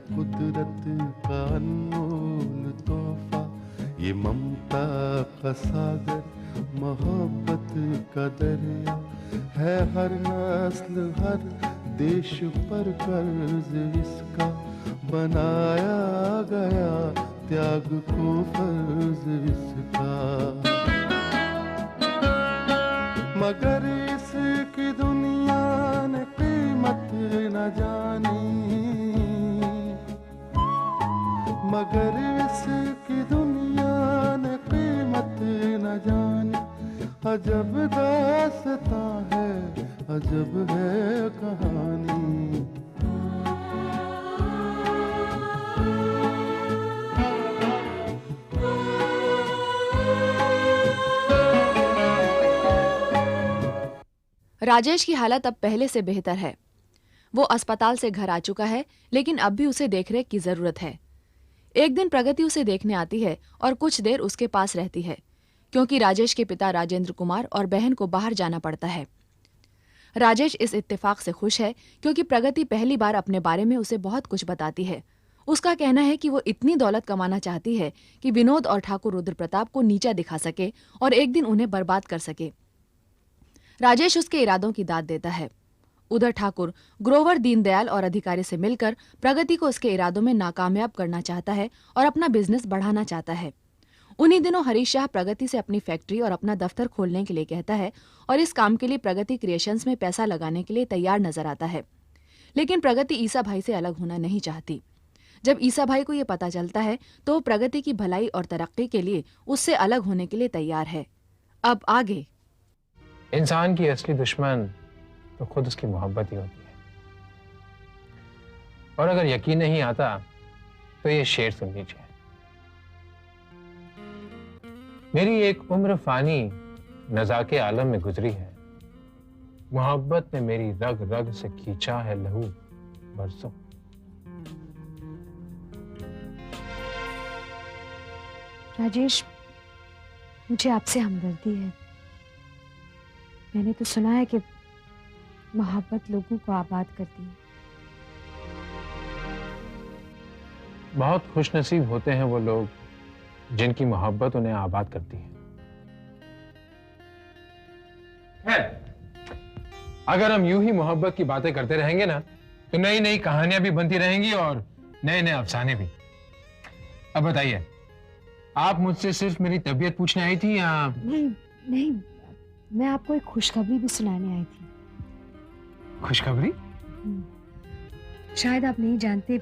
कुदरत का अनमोल तोहफा, ये ममता का सागर, मोहब्बत का दरिया है। हर नस्ल हर देश पर कर्ज इसका बनाया गया, त्याग को फर्ज इसका। मगर इसकी दुनिया ने कीमत न जानी, मगर इसकी दुनिया ने कीमत न जानी। अजब दास्तां है, अजब है कहानी। राजेश की हालत अब पहले से बेहतर है। वो अस्पताल से घर आ चुका है, लेकिन अब भी उसे देखरेख की जरूरत है। एक दिन प्रगति उसे देखने आती है और कुछ देर उसके पास रहती है, क्योंकि राजेश के पिता राजेंद्र कुमार और बहन को बाहर जाना पड़ता है। राजेश इस इत्तेफाक से खुश है क्योंकि प्रगति पहली बार अपने बारे में उसे बहुत कुछ बताती है। उसका कहना है कि वो इतनी दौलत कमाना चाहती है कि विनोद और ठाकुर रुद्र प्रताप को नीचा दिखा सके और एक दिन उन्हें बर्बाद कर सके। राजेश उसके इरादों की दाद देता है। उधर ठाकुर ग्रोवर दीनदयाल और अधिकारी से मिलकर प्रगति को उसके इरादों में नाकामयाब करना चाहता है और अपना बिजनेस बढ़ाना चाहता है। उन्हीं दिनों हरीश शाह प्रगति से अपनी फैक्ट्री और अपना दफ्तर खोलने के लिए कहता है और इस काम के लिए प्रगति क्रिएशंस में पैसा लगाने के लिए तैयार नजर आता है। लेकिन प्रगति ईसा भाई से अलग होना नहीं चाहती। जब ईसा भाई को यह पता चलता है तो वो प्रगति की भलाई और तरक्की के लिए उससे अलग होने के लिए तैयार है। अब आगे। इंसान की असली दुश्मन तो खुद उसकी मोहब्बत ही होती है, और अगर यकीन नहीं आता तो ये शेर सुन लीजिए। मेरी एक उम्र फानी नज़ाके आलम में गुजरी है, मोहब्बत ने मेरी रग रग से खींचा है लहू बरसों। राजेश, मुझे आपसे हमदर्दी है। मैंने तो सुना है कि मोहब्बत लोगों को आबाद करती है। बहुत खुशनसीब होते हैं वो लोग जिनकी मोहब्बत उन्हें आबाद करती है। अगर हम यूं ही मोहब्बत की बातें करते रहेंगे ना तो नई नई कहानियां भी बनती रहेंगी और नए नए अफसाने भी। अब बताइए, आप मुझसे सिर्फ मेरी तबीयत पूछने आई थी या? नहीं नहीं, मैं आपको एक खुशखबरी भी सुनाने आई थी। खुशखबरी? शायद आप नहीं जानते,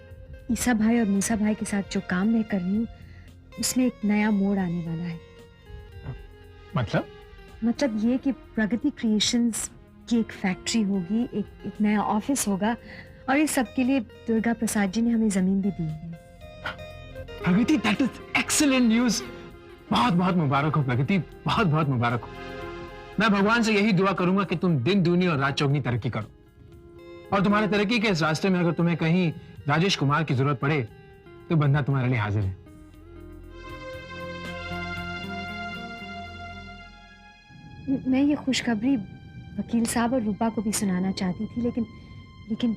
ईसा भाई और मूसा भाई के साथ जो काम मैं कर रही हूँ उसमें एक नया मोड़ आने वाला है। मतलब ये कि प्रगति क्रिएशंस की एक फैक्ट्री होगी, एक नया ऑफिस होगा, और इस सब के लिए दुर्गा प्रसाद जी ने हमें जमीन भी दी है। प्रगति, दैट इज एक्सीलेंट न्यूज। बहुत बहुत मुबारक हो प्रगति, बहुत बहुत मुबारक हो। मैं भगवान से यही दुआ करूंगा कि तुम दिन दूनी और रात चौगनी तरक्की करो, और तुम्हारे तरक्की के इस रास्ते में अगर तुम्हें कहीं राजेश कुमार की जरूरत पड़े तो बंदा तुम्हारे लिए हाजिर है। मैं ये खुशखबरी वकील साहब और रूपा को भी सुनाना चाहती थी, लेकिन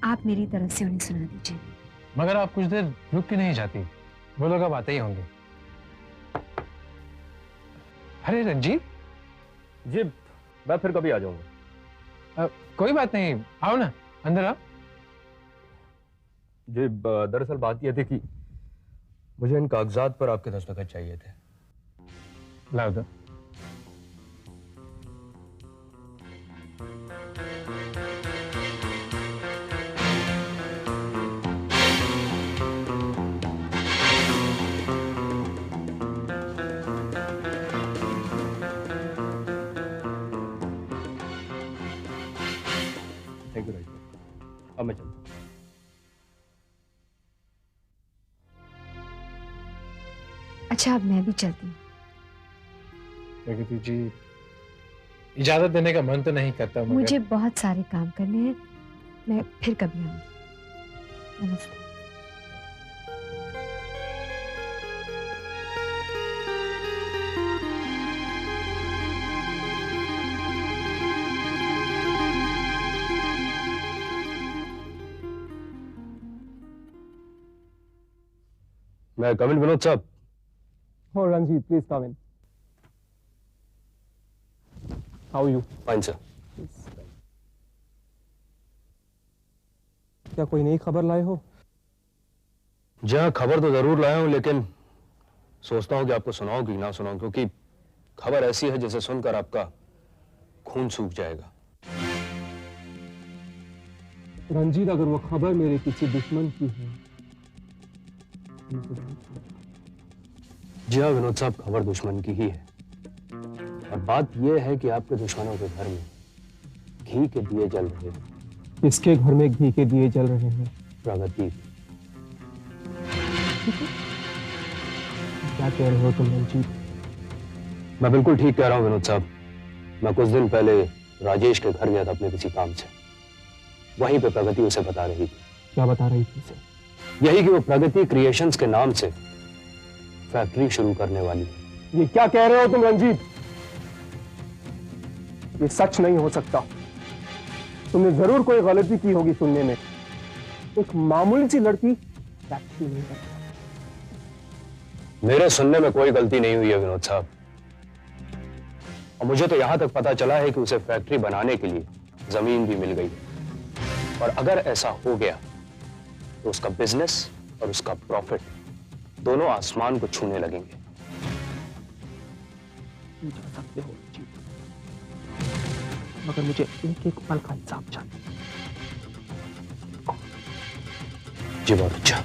आप मेरी तरफ से उन्हें सुना दीजिए। मगर आप कुछ देर रुक क्यों नहीं जाती? वो लोग अब आते ही होंगे। अरे रंजीत जी, मैं फिर कभी आ जाऊंगा। कोई बात नहीं, आओ ना, अंदर आओ। जी, दरअसल बात यह थी कि मुझे इन कागजात पर आपके दस्तखत चाहिए थे। लाओ दो। Thank you right. अब मैं चलता हूं। अच्छा, अब मैं भी चलती हूँ। प्रगति जी, इजाजत देने का मन तो नहीं करता, मगर मुझे बहुत सारे काम करने हैं। मैं फिर कभी आऊंगी। नमस्ते। मैं कमिल विनोद साहब। Oh, Ranjit, please come in. How are you? Fine sir. क्या कोई नई खबर लाए हो? जी हाँ, खबर तो जरूर लाया हूं, लेकिन सोचता हूं कि आपको सुनाऊं कि ना सुनाऊं, क्योंकि खबर ऐसी है जिसे सुनकर आपका खून सूख जाएगा। रंजीत, अगर वो खबर मेरे किसी दुश्मन की है। जी हाँ विनोद साहब, खबर दुश्मन की ही है, और बात यह है कि आपके दुश्मनों के घर में घी के दिए जल रहे हैं। किसके घर में घी के दिए जल रहे हैं? प्रगति। क्या कह रहे हो तुम रंजीत? मैं बिल्कुल ठीक कह रहा हूं विनोद साहब। मैं कुछ दिन पहले राजेश के घर गया था अपने किसी काम से। वहीं पे प्रगति उसे बता रही थी। क्या बता रही थी उसे? यही कि वो प्रगति क्रिएशंस के नाम से फैक्ट्री शुरू करने वाली है। ये क्या कह रहे हो तुम रंजीत? ये सच नहीं हो सकता। तुमने जरूर कोई गलती की होगी सुनने में। एक मामूली सी लड़की फैक्ट्री नहीं करती। मेरे सुनने में कोई गलती नहीं हुई है विनोद साहब, और मुझे तो यहां तक पता चला है कि उसे फैक्ट्री बनाने के लिए जमीन भी मिल गई, और अगर ऐसा हो गया तो उसका बिजनेस और उसका प्रॉफिट दोनों आसमान को छूने लगेंगे। तुम जा सकते हो रंजीत, मगर मुझे एक एक पल का हिसाब चाहिए। जी बहुत अच्छा।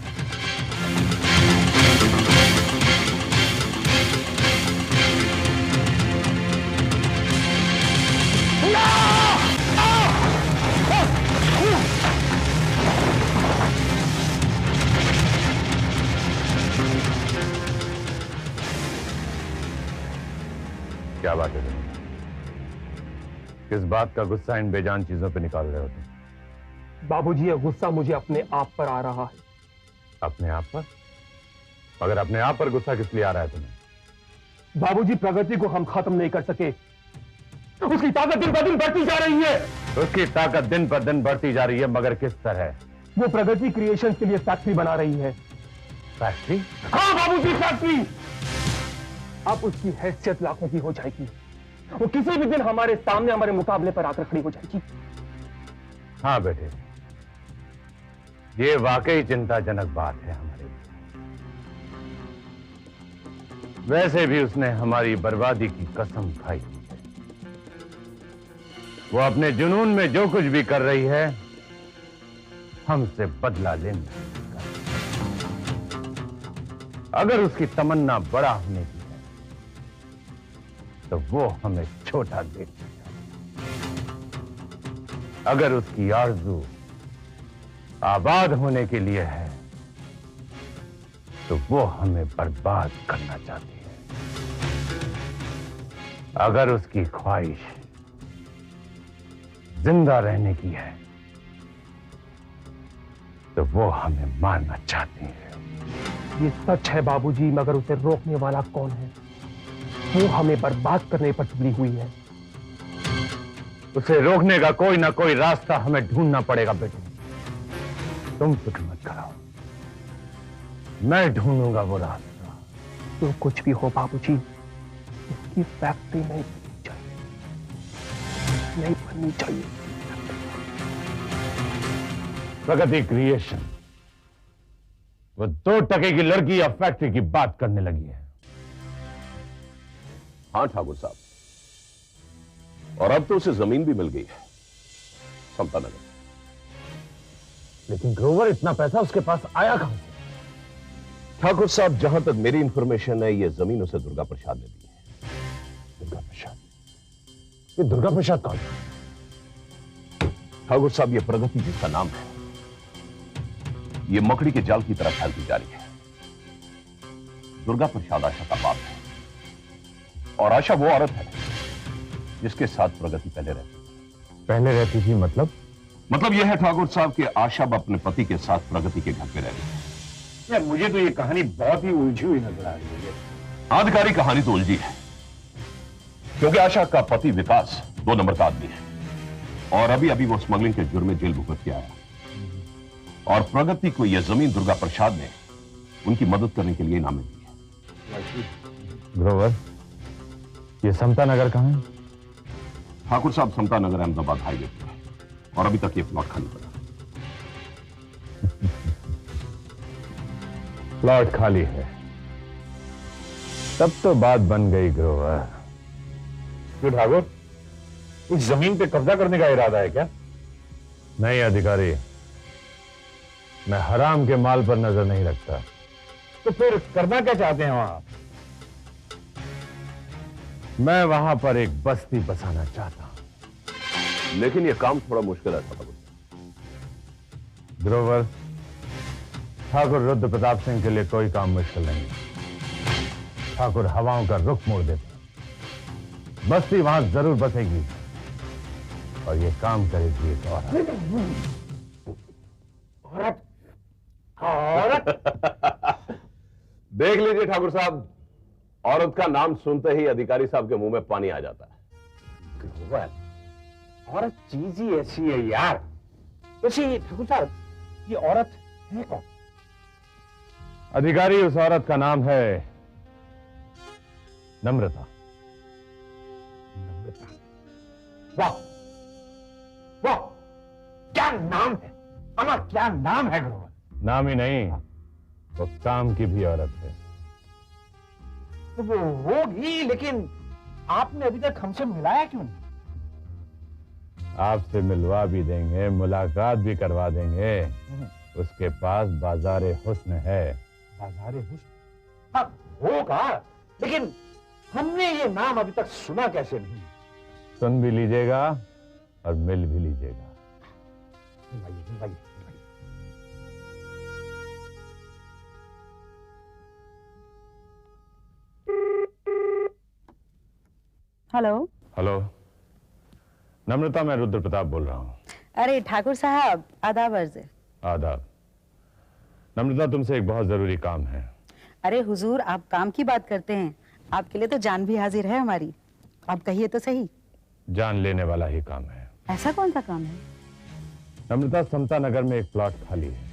क्या बात है? किस बात का गुस्सा इन बेजान चीजों पे निकाल रहे हो तुम? बाबूजी, ये गुस्सा मुझे अपने आप पर आ रहा है। अपने आप पर? मगर अपने आप पर गुस्सा किस लिए आ रहा है तुम्हें? बाबूजी, प्रगति को हम खत्म नहीं कर सके। उसकी ताकत दिन ब दिन बढ़ती जा रही है। उसकी ताकत दिन पर दिन बढ़ती जा रही है, मगर किस तरह? वो प्रगति क्रिएशन के लिए फैक्ट्री बना रही है। फैक्ट्री? हाँ बाबूजी, फैक्ट्री। अब उसकी हैसियत लाखों की हो जाएगी। वो किसी भी दिन हमारे सामने, हमारे मुकाबले पर आकर खड़ी हो जाएगी। हाँ बेटे, ये वाकई चिंताजनक बात है हमारे लिए। वैसे भी उसने हमारी बर्बादी की कसम खाई है। वो अपने जुनून में जो कुछ भी कर रही है, हमसे बदला लेना। अगर उसकी तमन्ना बड़ा होने की है, तो वो हमें छोटा देखती है। अगर उसकी आरज़ू आबाद होने के लिए है, तो वो हमें बर्बाद करना चाहती है। अगर उसकी ख्वाहिश जिंदा रहने की है, तो वो हमें मारना चाहती है। ये सच है बाबूजी, मगर उसे रोकने वाला कौन है? वो हमें बर्बाद करने पर तुली हुई है। उसे रोकने का कोई ना कोई रास्ता हमें ढूंढना पड़ेगा बेटे। तुम फिक्र मत कराओ, मैं ढूंढूंगा वो रास्ता। तो कुछ भी हो बाबूजी, इसकी फैक्ट्री नहीं बननी चाहिए, नहीं बननी चाहिए। प्रगति क्रिएशन वो 2 टके की लड़की या फैक्ट्री की बात करने लगी है। हाँ ठाकुर साहब, और अब तो उसे जमीन भी मिल गई है समता नगर। लेकिन ग्रोवर, इतना पैसा उसके पास आया कहां से? ठाकुर साहब, जहां तक मेरी इंफॉर्मेशन है, यह जमीन उसे दुर्गा प्रसाद ने दी है। दुर्गा प्रसाद? ये दुर्गा प्रसाद कौन है? ठाकुर साहब, यह प्रगति जिसका नाम है, यह मकड़ी के जाल की तरह फैलती जा रही है। दुर्गा प्रसाद आशा का बाप है, और आशा वो औरत है जिसके साथ प्रगति पहले रहती थी। पहले रहती थी मतलब? मतलब यह है ठाकुर साहब कि आशा अपने पति के साथ प्रगति के घर पे रह रही है। मुझे तो ये कहानी बहुत ही उलझी हुई नजर आ रही है। आधिकारिक कहानी तो उलझी है, क्योंकि आशा का पति विकास 2 नंबर का आदमी है, और अभी अभी वो स्मगलिंग के जुर्म में जेल भुगत के आया। और प्रगति को यह जमीन दुर्गा प्रसाद ने उनकी मदद करने के लिए इनाम दी है। ग्रोवर, ये समता नगर कहाँ है? ठाकुर साहब, समता नगर अहमदाबाद हाईवे पर है और अभी तक ये प्लॉट खाली पड़ा। प्लॉट खाली है, तब तो बात बन गई ग्रोवर। क्यों ठाकुर, इस जमीन पे कब्जा करने का इरादा है क्या? नहीं अधिकारी, मैं हराम के माल पर नजर नहीं रखता। तो फिर करना क्या चाहते हैं वहां? मैं वहां पर एक बस्ती बसाना चाहता हूं। लेकिन यह काम थोड़ा मुश्किल है ठाकुर। ग्रोवर, ठाकुर रुद्र प्रताप सिंह के लिए कोई काम मुश्किल नहीं। ठाकुर हवाओं का रुख मोड़ देते, बस्ती वहां जरूर बसेगी और ये काम करेगी एक औरत। औरत? देख लीजिए ठाकुर साहब, औरत का नाम सुनते ही अधिकारी साहब के मुंह में पानी आ जाता है। ग्रोवर, औरत चीज ही ऐसी है यार। वैसे ठाकुर साहब, ये औरत है कौन? अधिकारी, उस औरत का नाम है नम्रता। नम्रता? वाह वाह, क्या नाम है अमर, क्या नाम है ग्रोवर। नाम ही नहीं, वो काम की भी औरत है। तो वो होगी, लेकिन आपने अभी तक हमसे मिलाया क्यों नहीं? आपसे मिलवा भी देंगे, मुलाकात भी करवा देंगे। उसके पास बाजारे हुस्न है। बाजारे हुस्न? हाँ होगा, लेकिन हमने ये नाम अभी तक सुना कैसे नहीं? सुन भी लीजिएगा और मिल भी लीजिएगा। मिलवाइए, मिलवाइए, मिलवाइए। हेलो। हेलो नम्रता, मैं रुद्र प्रताप बोल रहा हूँ। अरे ठाकुर साहब, आदाब अर्ज है। आदाब। नम्रता, तुमसे एक बहुत जरूरी काम है। अरे हुजूर, आप काम की बात करते हैं, आपके लिए तो जान भी हाजिर है हमारी। आप कहिए तो सही। जान लेने वाला ही काम है। ऐसा कौन सा काम है? नम्रता, समता नगर में एक प्लॉट खाली है।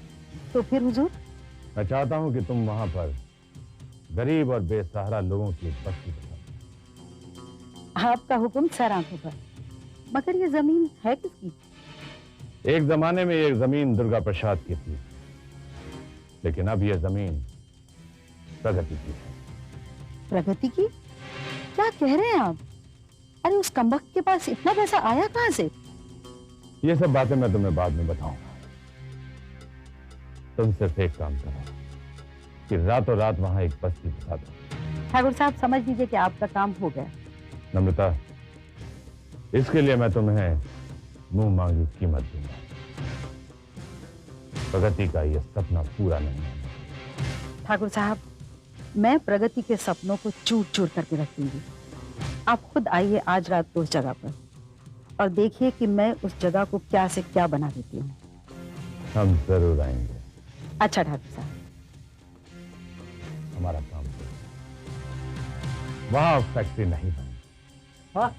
तो फिर हुजूर? मैं चाहता हूँ कि तुम वहां पर गरीब और बेसहारा लोगों की बस्ती बसाओ। आपका हुक्म सर आंखों पर। मगर ये जमीन है किसकी? एक जमाने में ये जमीन दुर्गा प्रसाद की थी, लेकिन अब यह जमीन प्रगति की है। प्रगति की? क्या कह रहे हैं आप? अरे उस कमबख्त के पास इतना पैसा आया कहां से? ये सब बातें मैं तुम्हें बाद में बताऊंगा। तुम सिर्फ एक काम करो कि रातों रात वहां एक बस्ती बसा दो। ठाकुर साहब, समझ लीजिए कि आपका काम हो गया। नम्रता, इसके लिए मैं तुम्हें मुंह मांगी कीमत दूंगा। प्रगति का यह सपना पूरा नहीं है। ठाकुर साहब, मैं प्रगति के सपनों को चूर चूर करके रख दूंगी। आप खुद आइए आज रात को उस जगह पर और देखिए कि मैं उस जगह को क्या से क्या बना देती हूँ। हम जरूर आएंगे। अच्छा ठाकुर साहब, हमारा काम करो। वहां फैक्ट्री नहीं बनी। हाँ?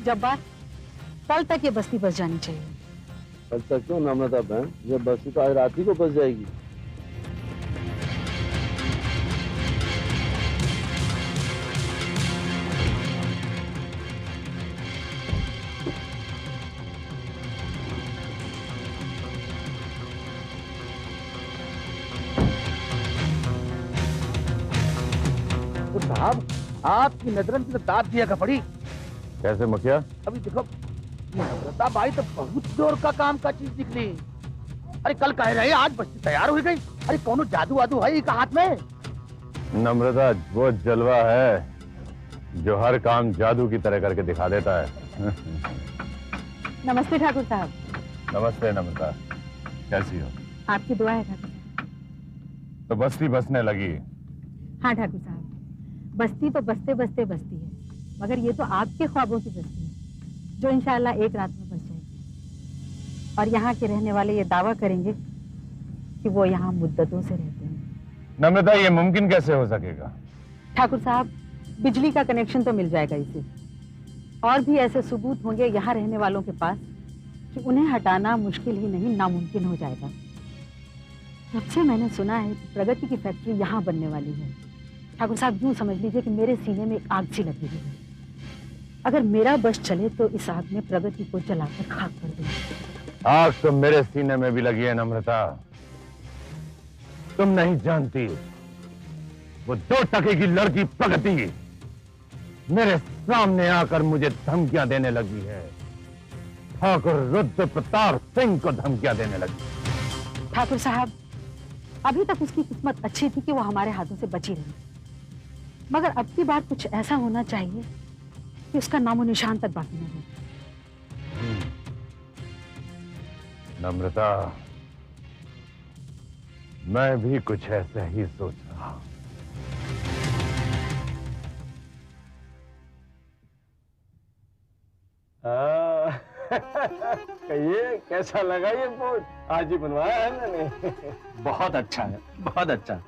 जब्बार, कल तक ये बस्ती बस जानी चाहिए। कल तक क्यों नम्रता बहन, ये बस्ती तो आज रात ही को बस जाएगी। तो साहब, आपकी नजरन की तो दाद दिया का पड़ी। कैसे मुखिया? अभी देखो, नम्रता बाई तो बहुत जोर का काम का चीज निकली। अरे कल कह रहे आज बस्ती तैयार हो गई। अरे कौन जादू वादू है इनका हाथ में? नम्रता वो जलवा है जो हर काम जादू की तरह करके दिखा देता है। नमस्ते ठाकुर साहब। नमस्ते नम्रता, कैसी हो? आपकी दुआ है ठाकुर साहब। तो बस्ती बसने लगी? हाँ ठाकुर साहब, बस्ती तो बसते बसते बसती है, मगर ये तो आपके ख्वाबों की बस्ती है जो इंशाअल्लाह एक रात में बस जाएगी। और यहाँ के रहने वाले ये दावा करेंगे कि वो यहाँ मुद्दतों से रहते हैं। नम्रता, ये मुमकिन कैसे हो सकेगा? ठाकुर साहब, बिजली का कनेक्शन तो मिल जाएगा इसे। और भी ऐसे सबूत होंगे यहाँ रहने वालों के पास कि उन्हें हटाना मुश्किल ही नहीं, नामुमकिन हो जाएगा। जब से मैंने सुना है कि प्रगति की फैक्ट्री यहाँ बनने वाली है, ठाकुर साहब यूं समझ लीजिए कि मेरे सीने में एक आग सी लगी हुई है। अगर मेरा बस चले तो इस आग में प्रगति को जलाकर खाक कर दूंगी। आग तो मेरे सीने में भी लगी है नम्रता। तुम नहीं जानती, वो 2 टके की लड़की प्रगति मेरे सामने आकर मुझे धमकियां देने लगी है। ठाकुर रुद्र प्रताप सिंह को धमकियां देने लगी। ठाकुर साहब, अभी तक उसकी किस्मत अच्छी थी कि वो हमारे हाथों से बची रही, मगर अब की बार कुछ ऐसा होना चाहिए कि उसका नामो निशान तक बाकी न हो। नम्रता, मैं भी कुछ ऐसा ही सोच रहा हूं। कहिए, कैसा लगा ये बोर्ड? आज ही बनवाया है मैंने। बहुत अच्छा है, बहुत अच्छा।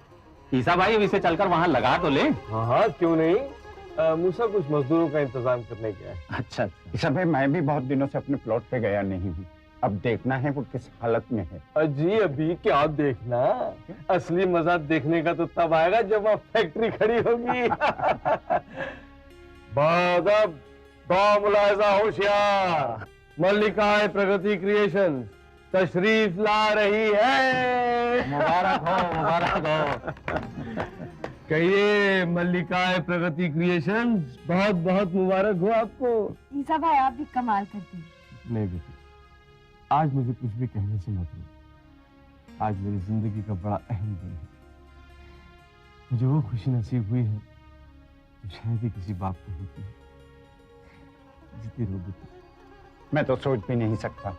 ईसा भाई, अब इसे चलकर वहां लगा तो ले। हाँ हाँ, क्यों नहीं। मूसा कुछ मजदूरों का इंतजाम करने गया है। अच्छा। ईसा भाई, मैं भी बहुत दिनों से अपने प्लॉट पे गया नहीं हूँ। अब देखना है वो किस हालत में है। अजी, अभी क्या देखना, असली मजा देखने का तो तब आएगा जब वहाँ फैक्ट्री खड़ी होगी। बादब, मुलायजा होशियार, मल्लिकाए प्रगति क्रिएशन तशरीफ ला रही है। मुबारक हो, मुबारक हो। कहिए, मल्लिकाए प्रगति क्रिएशन बहुत बहुत मुबारक हो आपको। ईसा भाई, आप भी कमाल करते हैं। नहीं बेटी, आज मुझे कुछ भी कहने से मत रोक। आज मेरी जिंदगी का बड़ा अहम दिन है। मुझे वो खुशी नसीब हुई है जो शायद ही किसी बाप को होती है। जीती रहो बेटी। मैं तो सोच भी नहीं सकता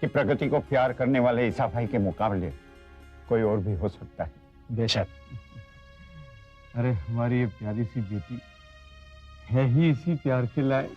कि प्रगति को प्यार करने वाले ईसा भाई के मुकाबले कोई और भी हो सकता है। बेशक। अरे, हमारी ये प्यारी सी बेटी है ही इसी प्यार के लायक।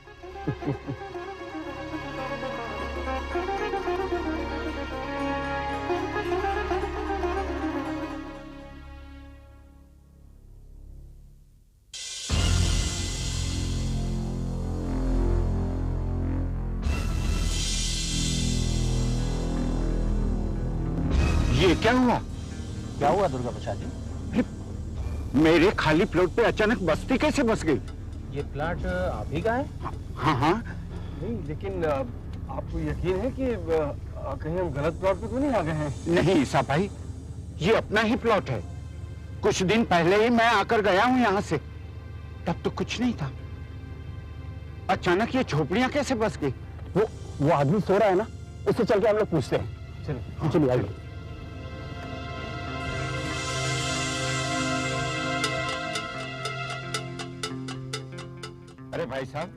ये क्या हुआ? क्या हुआ दुर्गा प्रसाद जी? मेरे खाली प्लॉट पे अचानक बस्ती कैसे बस गई? ये प्लाट आप ही का है? हाँ हाँ। नहीं, लेकिन आपको यकीन है कि कहीं हम गलत प्लॉट पे तो नहीं आ गए हैं? नहीं ईसा भाई, ये अपना ही प्लॉट है। कुछ दिन पहले ही मैं आकर गया हूँ यहाँ से, तब तो कुछ नहीं था। अचानक ये झोपड़ियाँ कैसे बस गई? वो आदमी सो रहा है ना, उससे चल के हम लोग पूछते हैं। चलिए चलिए आइए। अरे भाई साहब,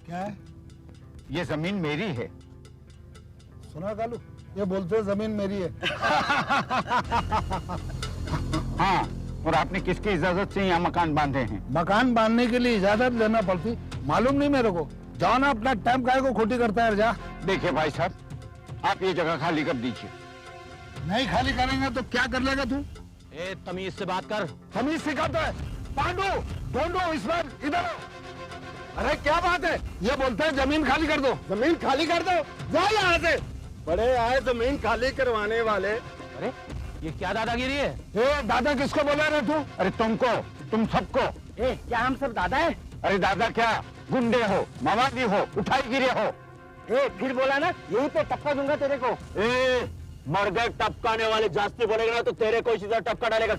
क्या है? ये जमीन मेरी है। सुना कालू, ये बोलते हैं जमीन मेरी है। हाँ, और आपने किसकी इजाजत से यहाँ मकान बांधे हैं? मकान बांधने के लिए इजाजत लेना पड़ती, मालूम नहीं मेरे को। जाओ ना, अपना टाइम काहे को खोटी करता है। जा। देखिए भाई साहब, आप ये जगह खाली कर दीजिए। नहीं खाली करेंगे तो क्या कर लेगा तू? ए, तमीज से बात कर। तमीज सिखाता है। पांडू, ढूंढो इस बार, इधर। अरे क्या बात है? ये बोलते हैं जमीन खाली कर दो। जमीन खाली कर दो, जा यहाँ से। बड़े आए जमीन खाली करवाने वाले। अरे, ये क्या दादागिरी है? ए, दादा किसको बोला रहे तू? अरे तुमको, तुम सबको। ए, क्या हम सब दादा है? अरे दादा क्या, गुंडे हो, मवादी हो, उठाई गिरे हो। ए, फिर बोला ना, यही पे टपका दूंगा तेरे को। ए, मर गए टपकाने वाले जास्ती बोलेगा ना तो तेरे को इसी तरह टपका डालेगा।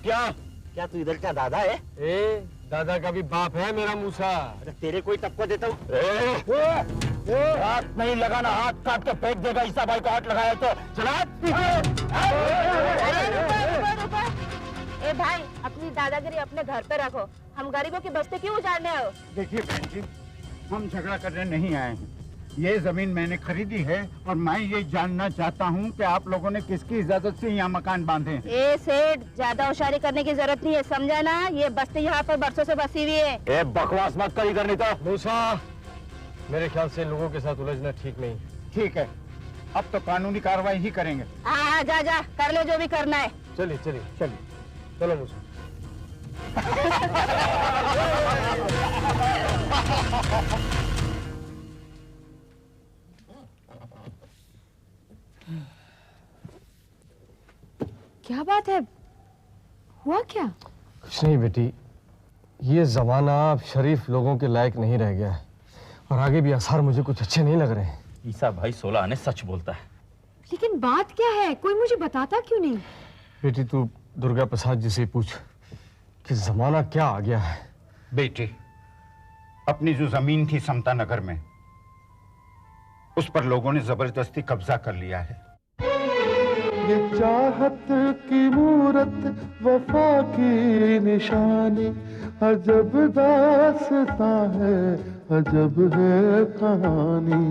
क्या तू इधर क्या दादा है? ए, दादा का भी बाप है मेरा मूसा। अरे तेरे कोई टपका देता हूँ। हाथ नहीं लगाना, हाथ काट के फेंक देगा। ईसा भाई को हाथ लगाया तो चला। ए भाई, अपनी दादागिरी अपने घर पे रखो। हम गरीबों की बस्ती क्यों उजाड़ने आए हो? देखिए बहन जी, हम झगड़ा करने नहीं आए हैं। ये जमीन मैंने खरीदी है और मैं ये जानना चाहता हूँ कि आप लोगों ने किसकी इजाजत से यहाँ मकान बांधे हैं। ए सेठ, ज्यादा होशियारी करने की जरूरत नहीं है, समझा ना? ये बस्ती यहाँ पर बरसों से बसी हुई है। ए, बकवास मत करी करनी तो। मूसा, मेरे ख्याल से लोगों के साथ उलझना ठीक नहीं। ठीक है, अब तो कानूनी कार्रवाई ही करेंगे। हाँ, जा जा कर ले जो भी करना है। चलिए चलिए चलिए चलो मुझे। क्या बात है, हुआ क्या? कुछ नहीं बेटी, ये जमाना अब शरीफ लोगों के लायक नहीं रह गया है और आगे भी आसार मुझे कुछ अच्छे नहीं लग रहे हैं। ईसा भाई 16 आने सच बोलता है। लेकिन बात क्या है, कोई मुझे बताता क्यों नहीं? बेटी तू दुर्गा प्रसाद जी से पूछ कि जमाना क्या आ गया है। बेटे, अपनी जो जमीन थी समता नगर में, उस पर लोगों ने जबरदस्ती कब्जा कर लिया है। ये चाहत की मूरत, वफा की निशानी, अजब दास्तां है, अजब है कहानी।